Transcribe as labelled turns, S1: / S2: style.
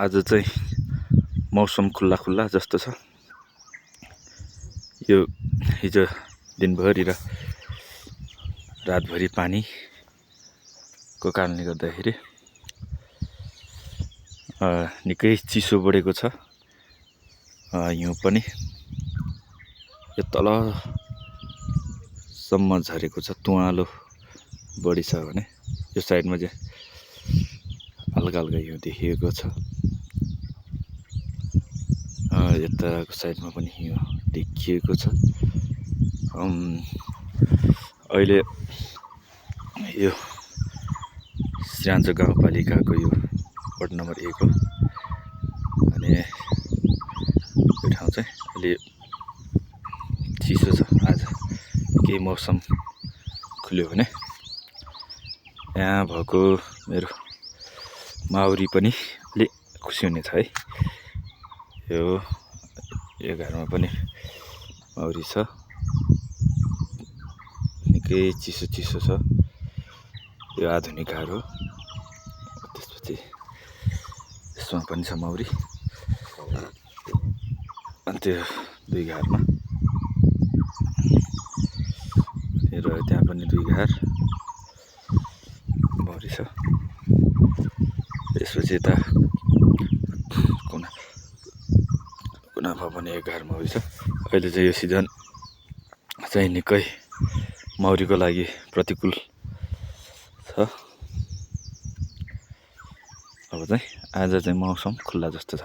S1: आज चाहिँ मौसम खुल्ला खुल्ला जस्तो छ। यो हिजो दिनभरि र रातभरि पानीको कारणले गर्दाखेरि निकै चिसो बढेको छ। हिउँ पनि यो तलसम्म झरेको छ, तुवालो बढी छ भने यो साइडमा चाहिँ हल्का हल्का हिउँ देखिएको छ। यताको साइडमा पनि हिउँ देखिएको छ। अहिले यो सिराञ्चोक गाउँपालिकाको यो वार्ड नम्बर 1 हो। अनि यो ठाउँ चाहिँ अलि चिसो छ। आज केही मौसम खुल्यो भने यहाँ भएको मेरो माउरी पनि अलि खुसी हुनेछ है। यो घरमा पनि माउरी छ, निकै चिसो चिसो छ। यो आधुनिक घर हो। त्यसपछि यसमा पनि छ माउरी। अनि त्यो दुई घरमा र त्यहाँ पनि दुई घर माउरी छ। त्यसपछि यता कुनामा पनि एक घर माउरी छ। अहिले चाहिँ यो सिजन चाहिँ निकै माउरीको लागि प्रतिकूल छ। अब चाहिँ आज चाहिँ मौसम खुल्ला जस्तो छ।